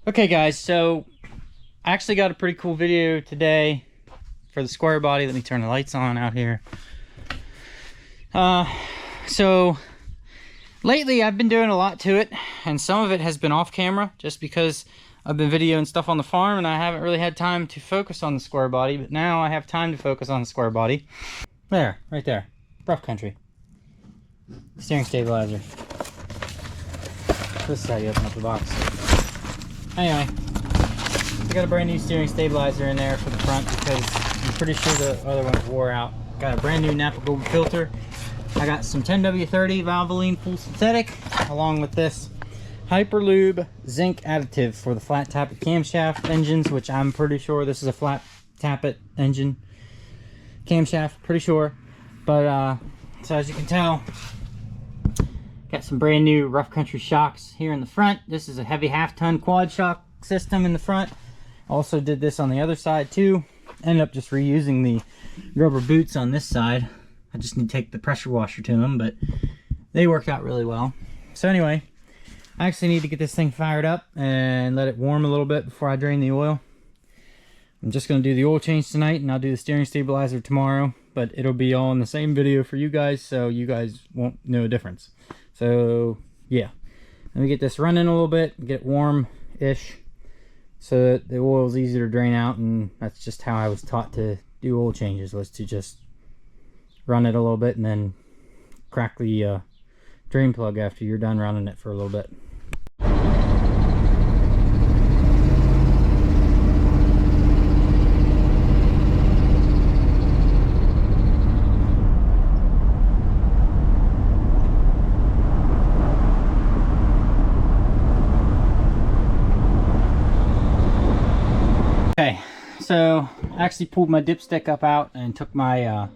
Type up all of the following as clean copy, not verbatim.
Okay guys, so I actually got a pretty cool video today for the square body. Let me turn the lights on out here. So lately I've been doing a lot to it, and some of it has been off camera just because I've been videoing stuff on the farm and I haven't really had time to focus on the square body, but now I have time to focus on the square body. There, right there, rough country. Steering stabilizer. This is how you open up the box. Anyway, I got a brand new steering stabilizer in there for the front because I'm pretty sure the other ones wore out. Got a brand new Napa Gold filter. I got some 10W30 Valvoline full synthetic along with this Hyperlube zinc additive for the flat tappet camshaft engines, which I'm pretty sure this is a flat tappet engine camshaft, pretty sure. But so as you can tell, got some brand new rough country shocks here in the front. This is a heavy half-ton quad shock system in the front. Also did this on the other side too. Ended up just reusing the rubber boots on this side. I just need to take the pressure washer to them, but they worked out really well. So anyway, I actually need to get this thing fired up and let it warm a little bit before I drain the oil. I'm just going to do the oil change tonight, and I'll do the steering stabilizer tomorrow, but it'll be all in the same video for you guys, so you guys won't know a difference. So yeah, let me get this running a little bit, get it warm-ish, so that the oil is easier to drain out. And that's just how I was taught to do oil changes, was to just run it a little bit and then crack the drain plug after you're done running it for a little bit. Okay, so I actually pulled my dipstick up out and took my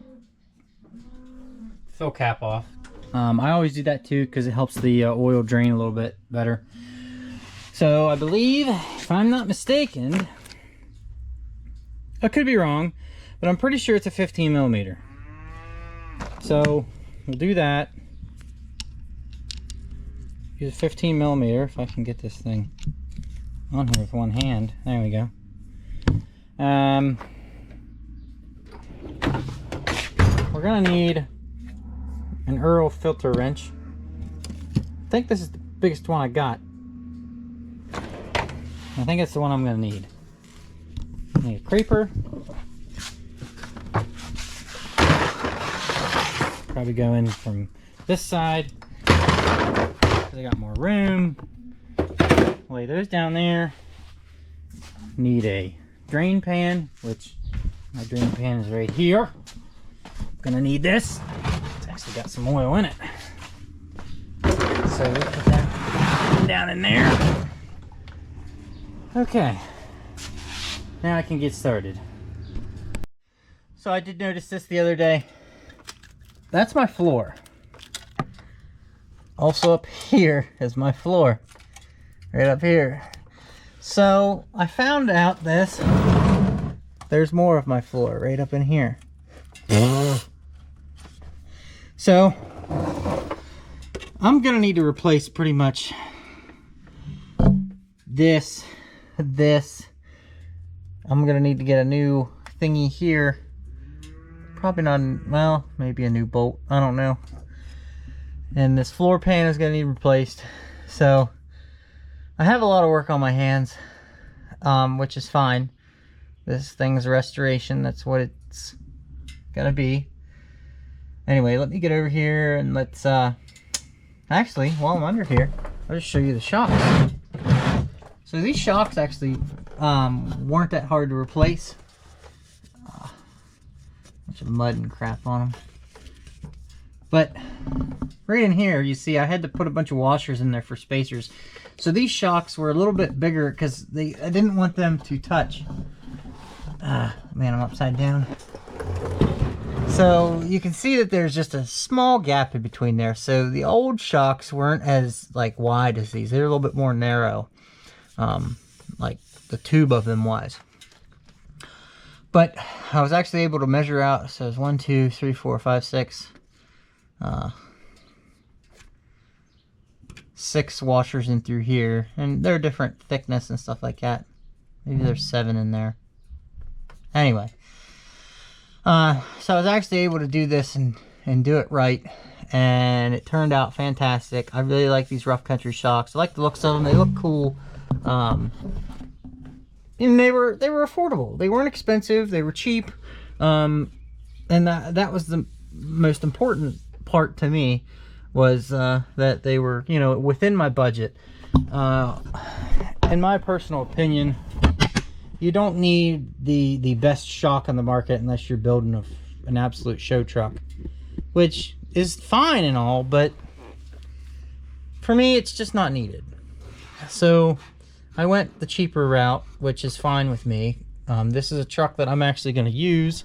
fill cap off. I always do that too because it helps the oil drain a little bit better. So I believe, if I'm not mistaken, I could be wrong, but I'm pretty sure it's a 15 millimeter. So we'll do that. Use a 15 millimeter if I can get this thing on here with one hand. There we go. We're gonna need an Earl filter wrench. I think this is the biggest one I got. I think it's the one I'm gonna need. I need a creeper. Probably go in from this side because I got more room. Lay those down there. Need a drain pan, which my drain pan is right here. Gonna need this. It's actually got some oil in it, so we'll put that down in there. Okay, now I can get started. So I did notice this the other day. That's my floor. Also up here is my floor, right up here. So I found out this, there's more of my floor right up in here. So I'm gonna need to replace pretty much this. I'm gonna need to get a new thingy here. Probably not, well, maybe a new bolt, I don't know. And this floor pan is gonna need replaced. So I have a lot of work on my hands, which is fine. This thing's a restoration, that's what it's gonna be. Anyway, let me get over here and let's, actually, while I'm under here, I'll just show you the shocks. So these shocks actually weren't that hard to replace. Bunch of mud and crap on them. But right in here, you see, I had to put a bunch of washers in there for spacers. So these shocks were a little bit bigger because I didn't want them to touch. Man, I'm upside down. So you can see that there's just a small gap in between there. So the old shocks weren't as like wide as these. They're a little bit more narrow, like the tube of them was. But I was actually able to measure out. So it's 1, 2, 3, 4, 5, 6. 6 washers in through here, and they're different thickness and stuff like that. Maybe there's 7 in there. Anyway, so I was actually able to do this and do it right, and it turned out fantastic. I really like these rough country shocks. I like the looks of them. They look cool. And they were affordable. They weren't expensive. They were cheap. And that was the most important part to me, was that they were, you know, within my budget. In my personal opinion, you don't need the best shock on the market unless you're building an absolute show truck, which is fine and all, but for me, it's just not needed. So I went the cheaper route, which is fine with me. This is a truck that I'm actually going to use.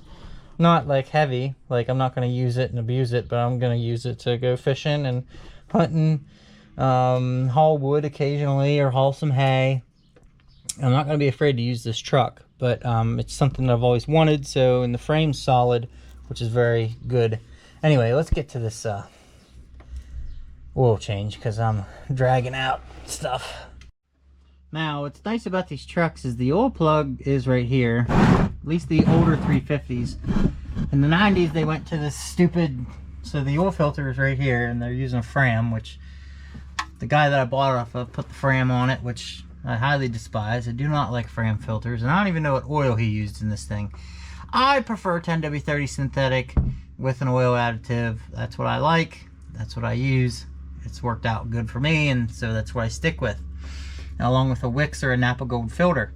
Not like heavy, like I'm not going to use it and abuse it, but I'm going to use it to go fishing and hunting, haul wood occasionally or haul some hay. I'm not going to be afraid to use this truck, but it's something that I've always wanted. So, and the frame's solid, which is very good. Anyway, let's get to this oil change, because I'm dragging out stuff. Now, what's nice about these trucks is the oil plug is right here. At least the older 350s. In the 90s, they went to this stupid... So the oil filter is right here, and they're using a Fram, which the guy that I bought it off of put the Fram on it, which I highly despise. I do not like Fram filters, and I don't even know what oil he used in this thing. I prefer 10W30 synthetic with an oil additive. That's what I like. That's what I use. It's worked out good for me, and so that's what I stick with, along with a Wix or a Napa Gold filter.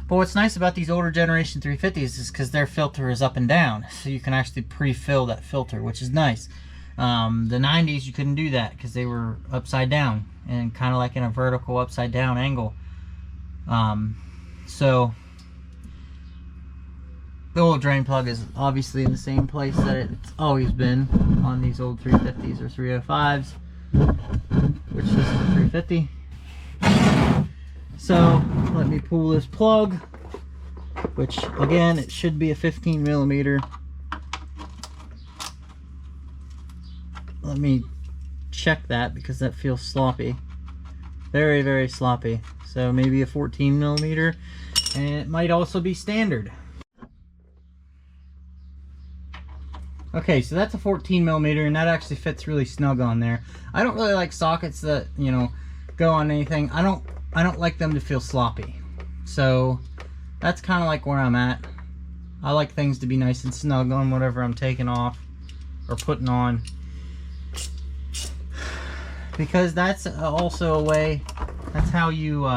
But what's nice about these older generation 350s is because their filter is up and down, so you can actually pre-fill that filter, which is nice. The 90s, you couldn't do that because they were upside down and kind of like in a vertical upside down angle. So the oil drain plug is obviously in the same place that it's always been on these old 350s or 305s, which is the 350. So let me pull this plug, which again, it should be a 15 millimeter. Let me check that because that feels sloppy. Very, very sloppy. So maybe a 14 millimeter, and it might also be standard. Okay, so that's a 14 millimeter, and that actually fits really snug on there. I don't really like sockets that, you know, go on anything. I don't like them to feel sloppy. So that's kind of like where I'm at. I like things to be nice and snug on whatever I'm taking off or putting on, because that's also a way, that's how you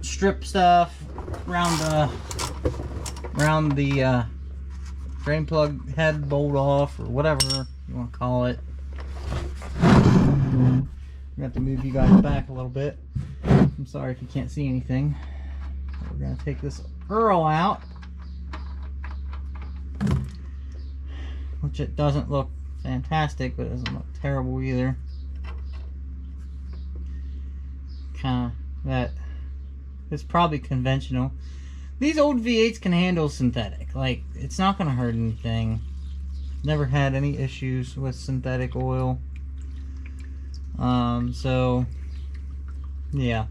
strip stuff around the drain plug head, bolt off, or whatever you want to call it. I'm gonna have to move you guys back a little bit. I'm sorry if you can't see anything. We're gonna take this Earl out, which it doesn't look fantastic, but it doesn't look terrible either. Kind of that. It's probably conventional. These old V8s can handle synthetic. Like, it's not gonna hurt anything. Never had any issues with synthetic oil. So yeah,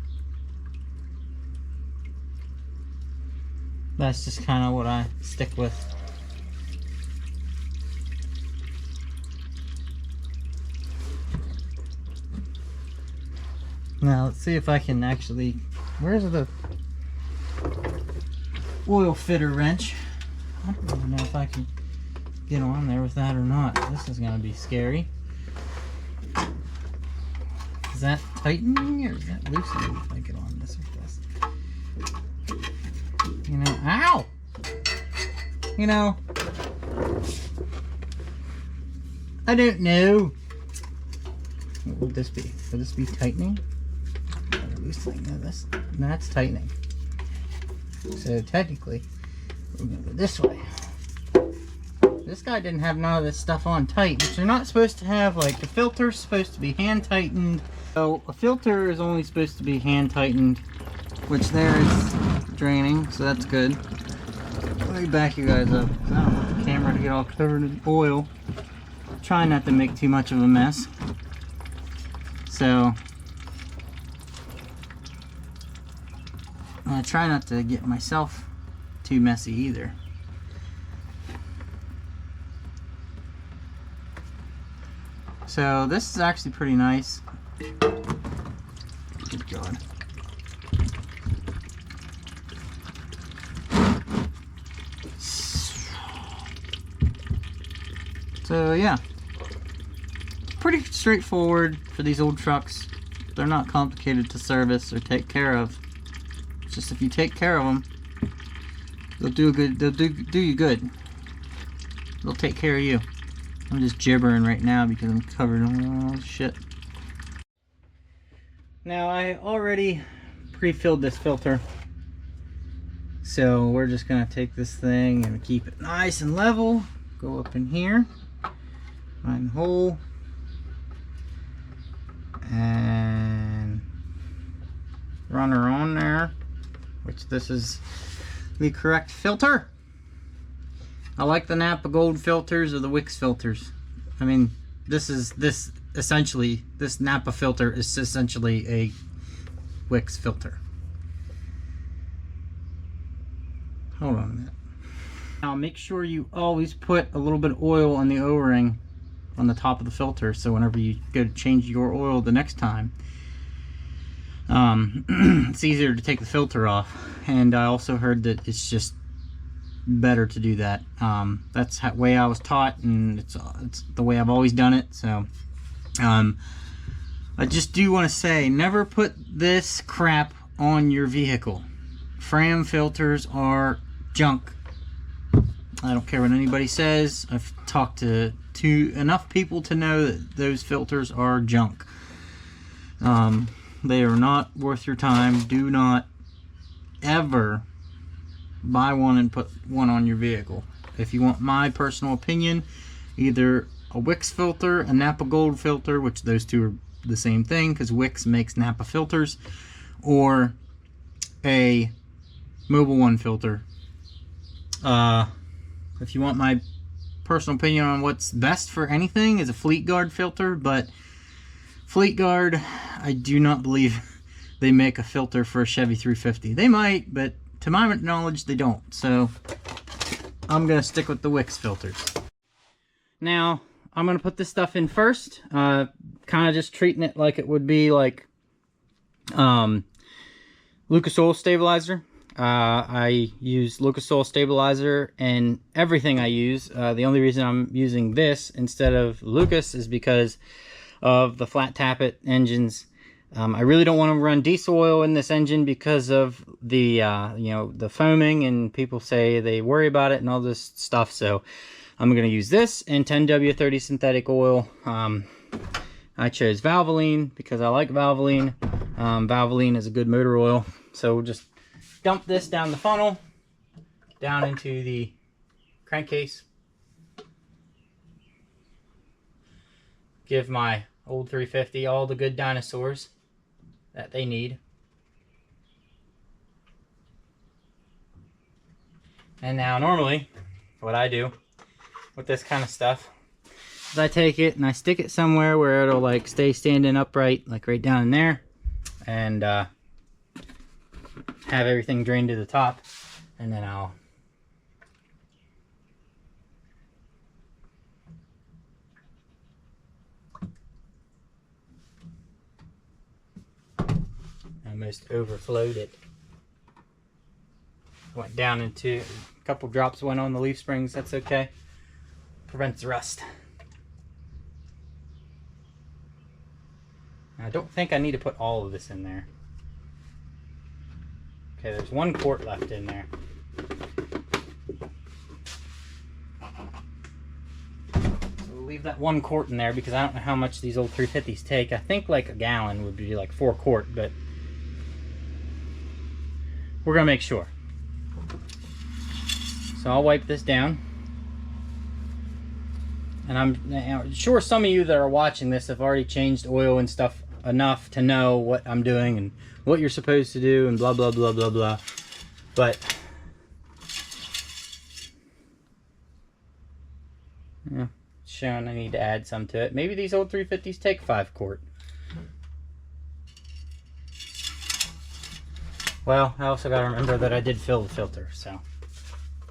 that's just kind of what I stick with. Now let's see if I can actually, where's the oil fitter wrench? I don't even know if I can get on there with that or not. This is gonna be scary. Is that tightening or is that loosening if I get on this with this? You know, ow! You know, I don't know. What would this be? Would this be tightening? Or loosening? No, that's tightening. So technically, we're gonna go this way. This guy didn't have none of this stuff on tight, which you're not supposed to have. Like, the filter's supposed to be hand tightened. So a filter is only supposed to be hand tightened, which there is draining, so that's good. Let me back you guys up. I don't want the camera to get all covered in oil. trying not to make too much of a mess. So I try not to get myself too messy either. So this is actually pretty nice. Good God. So yeah, pretty straightforward for these old trucks. They're not complicated to service or take care of. It's just if you take care of them, they'll do good. They'll do you good. They'll take care of you. I'm just gibbering right now because I'm covered in all shit. Now I already pre-filled this filter, so we're just gonna take this thing and keep it nice and level. Go up in here, find the hole, and run her on there, which this is the correct filter. I like the Napa Gold filters or the Wix filters. I mean, this Napa filter is essentially a Wix filter. Hold on a minute. Now make sure you always put a little bit of oil on the O-ring on the top of the filter, so whenever you go to change your oil the next time, it's easier to take the filter off. And I also heard that it's just better to do that. That's the way I was taught, and it's the way I've always done it. So I just do want to say, never put this crap on your vehicle. Fram filters are junk. I don't care what anybody says. I've talked to enough people to know that those filters are junk. They are not worth your time. Do not ever buy one and put one on your vehicle. If you want my personal opinion, either a Wix filter, a Napa Gold filter, which those two are the same thing because Wix makes Napa filters, or a Mobil 1 filter. If you want my personal opinion on what's best for anything, is a Fleet Guard filter, but Fleet Guard, I do not believe they make a filter for a Chevy 350. They might, but to my knowledge they don't. So I'm gonna stick with the Wix filters. Now I'm gonna put this stuff in first, kind of just treating it like it would be like Lucas Oil Stabilizer. I use Lucas Oil Stabilizer in everything I use. The only reason I'm using this instead of Lucas is because of the flat tappet engines. I really don't want to run diesel oil in this engine because of the the foaming, and people say they worry about it and all this stuff. So I'm going to use this and 10W30 synthetic oil. I chose Valvoline because I like Valvoline. Valvoline is a good motor oil. So we'll just dump this down the funnel, down into the crankcase. Give my old 350 all the good dinosaurs that they need. And now normally what I do with this kind of stuff is I take it and I stick it somewhere where it'll like stay standing upright, like right down in there, and have everything drained to the top, and then I'll almost overflowed it. Went down into a couple drops, went on the leaf springs. That's okay, prevents rust. I don't think I need to put all of this in there. Okay, there's 1 quart left in there. So we'll leave that 1 quart in there because I don't know how much these old 350s take. I think like a gallon would be like 4 quart, but we're gonna make sure. So I'll wipe this down. And I'm sure some of you that are watching this have already changed oil and stuff enough to know what I'm doing and what you're supposed to do and blah blah blah blah blah, but yeah, showing I need to add some to it. Maybe these old 350s take 5 quart. Well, I also got to remember that I did fill the filter, so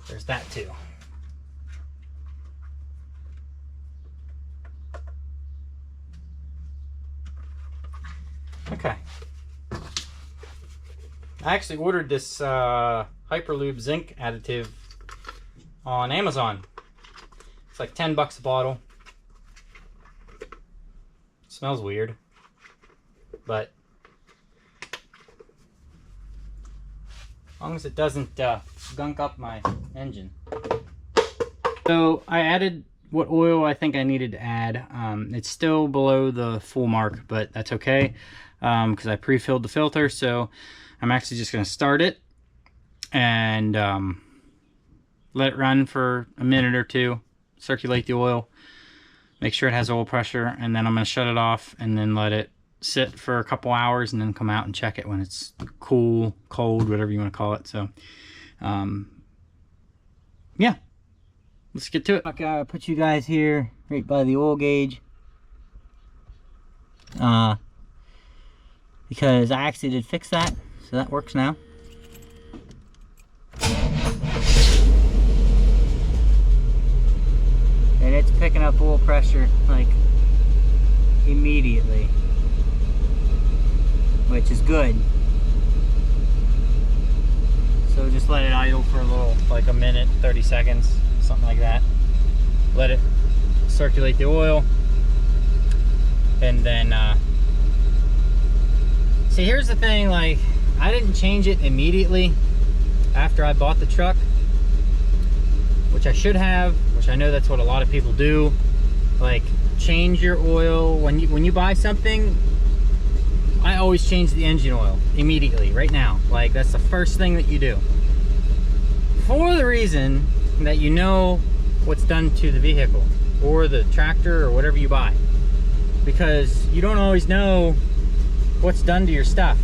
there's that too. Okay. I actually ordered this Hyperlube zinc additive on Amazon. It's like 10 bucks a bottle. It smells weird, but as long as it doesn't gunk up my engine. So I added what oil I think I needed to add. It's still below the full mark, but that's okay because I pre-filled the filter. So I'm actually just going to start it and let it run for a minute or two, circulate the oil, make sure it has oil pressure, and then I'm going to shut it off and then let it sit for a couple hours and then come out and check it when it's cool, cold, whatever you want to call it. So yeah, let's get to it. Okay, I'll put you guys here right by the oil gauge because I actually did fix that, so that works now. And it's picking up oil pressure like immediately, which is good. So just let it idle for a little, like a minute, 30 seconds, something like that. Let it circulate the oil, and then see, here's the thing, like I didn't change it immediately after I bought the truck, which I should have, which I know that's what a lot of people do. Like, change your oil when you buy something. I always change the engine oil immediately, right now. Like, that's the first thing that you do, for the reason that you know what's done to the vehicle or the tractor or whatever you buy, because you don't always know what's done to your stuff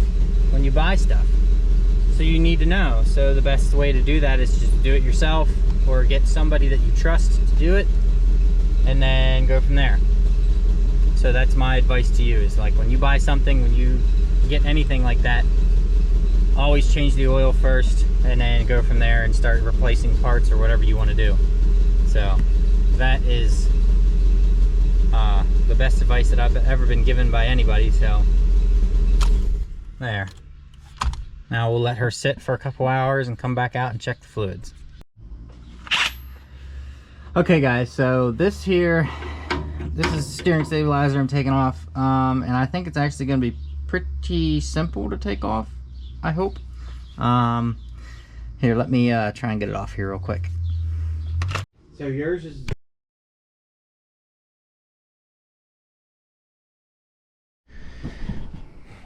when you buy stuff. So you need to know. So the best way to do that is just do it yourself, or get somebody that you trust to do it, and then go from there. So that's my advice to you, is like when you buy something, when you get anything like that, always change the oil first and then go from there and start replacing parts or whatever you want to do. So that is the best advice that I've ever been given by anybody. So there. Now we'll let her sit for a couple hours and come back out and check the fluids. Okay guys, so this here, this is the steering stabilizer I'm taking off, and I think it's actually going to be pretty simple to take off, I hope. Here, let me try and get it off here real quick. So yours is...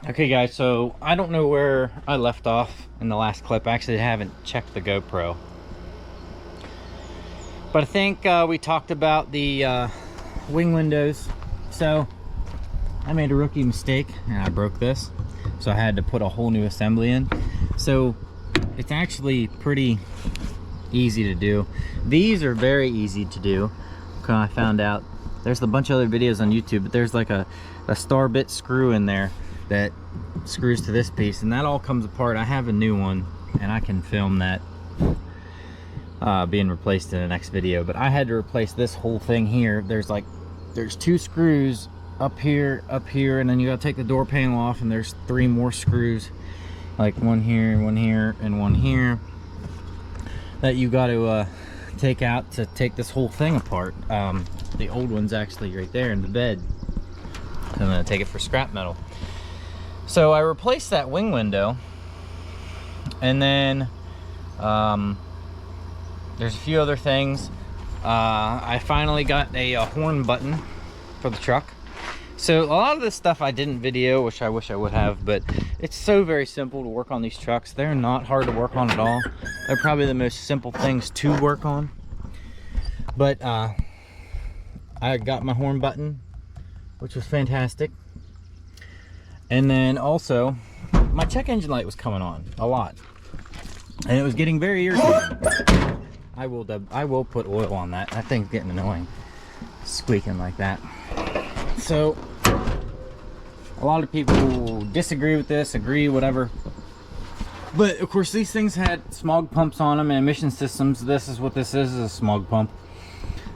Okay guys, so I don't know where I left off in the last clip. I actually haven't checked the GoPro. But I think we talked about the wing windows. So I made a rookie mistake and I broke this. So I had to put a whole new assembly in. So it's actually pretty easy to do. These are very easy to do. Okay, I found out there's a bunch of other videos on YouTube, but there's like a star bit screw in there that screws to this piece, and that all comes apart. I have a new one and I can film that being replaced in the next video, but I had to replace this whole thing here. There's 2 screws up here, and then you gotta take the door panel off, and there's 3 more screws, like one here, one here, and one here, that you got to take out to take this whole thing apart. The old one's actually right there in the bed. I'm gonna take it for scrap metal. So I replaced that wing window, and then there's a few other things. I finally got a horn button for the truck. So a lot of this stuff I didn't video, which I wish I would have, but it's so very simple to work on these trucks. They're not hard to work on at all. They're probably the most simple things to work on. But I got my horn button, which was fantastic. And then also, my check engine light was coming on a lot, and it was getting very irritating. I will put oil on that. That thing's getting annoying. squeaking like that. So a lot of people disagree with this, agree, whatever. But of course these things had smog pumps on them and emission systems. This is what this is a smog pump.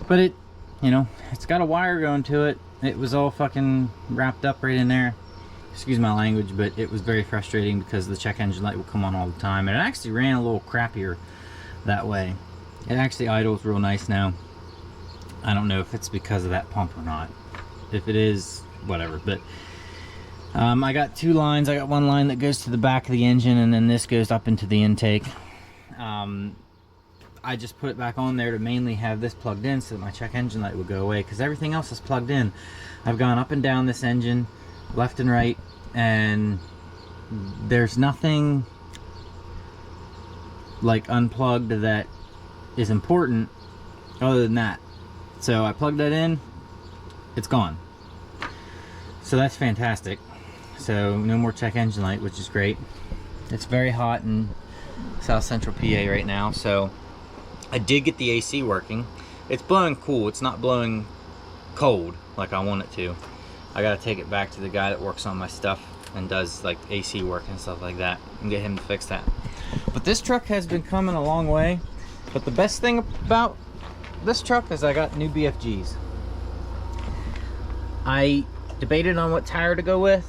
But it, you know, it's got a wire going to it. It was all fucking wrapped up right in there. Excuse my language, but it was very frustrating because the check engine light would come on all the time. And it actually ran a little crappier that way. It actually idles real nice now. I don't know if it's because of that pump or not. If it is, whatever. But I got two lines. I got one line that goes to the back of the engine, and then this goes up into the intake. I just put it back on there to mainly have this plugged in so that my check engine light would go away, because everything else is plugged in. I've gone up and down this engine, left and right, and there's nothing like unplugged that is important other than that. So I plugged that in, it's gone. So that's fantastic. So no more check engine light, which is great. It's very hot in South Central PA right now, so I did get the AC working. It's blowing cool, it's not blowing cold like I want it to. I gotta take it back to the guy that works on my stuff and does like AC work and stuff like that and get him to fix that. But this truck has been coming a long way. But the best thing about this truck is I got new BFGs. I debated on what tire to go with.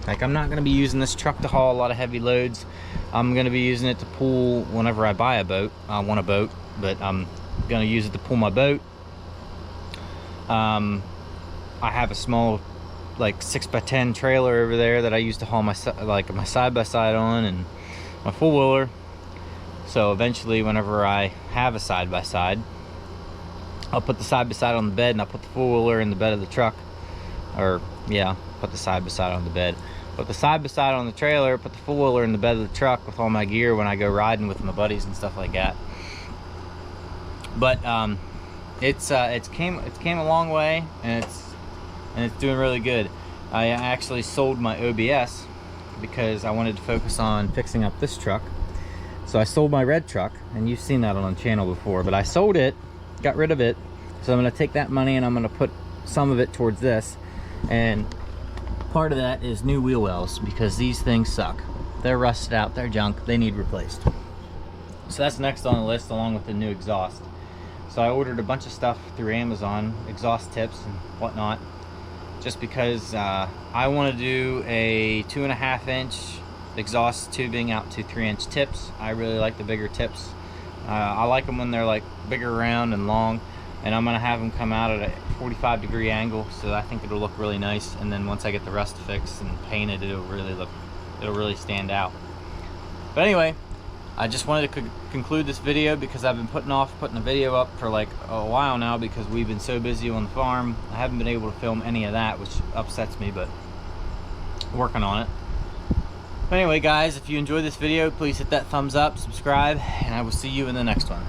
Like, I'm not gonna be using this truck to haul a lot of heavy loads. I'm gonna be using it to pull whenever I buy a boat. I want a boat, but I'm gonna use it to pull my boat. I have a small like 6x10 trailer over there that I used to haul my side-by-side on, and my four-wheeler. So eventually whenever I have a side-by-side, I'll put the side-by-side on the bed and I'll put the four-wheeler in the bed of the truck. Or yeah, put the side-by-side on the bed. Put the side-by-side on the trailer, put the four-wheeler in the bed of the truck with all my gear when I go riding with my buddies and stuff like that. But it's came a long way, and it's doing really good. I actually sold my OBS because I wanted to focus on fixing up this truck. So I sold my red truck, and you've seen that on the channel before, but I sold it, got rid of it. So I'm gonna take that money and I'm gonna put some of it towards this. And part of that is new wheel wells, because these things suck. They're rusted out, they're junk, they need replaced. So that's next on the list, along with the new exhaust. So I ordered a bunch of stuff through Amazon, exhaust tips and whatnot, just because I want to do a 2.5-inch exhaust tubing out to 3-inch tips. I really like the bigger tips. I like them when they're like bigger, round and long, and I'm gonna have them come out at a 45-degree angle, so I think it'll look really nice. And then once I get the rust fixed and painted, it'll really stand out. But anyway, I just wanted to conclude this video because I've been putting off putting the video up for like a while now because we've been so busy on the farm. I haven't been able to film any of that, which upsets me, but working on it. But anyway guys, if you enjoyed this video, please hit that thumbs up, subscribe, and I will see you in the next one.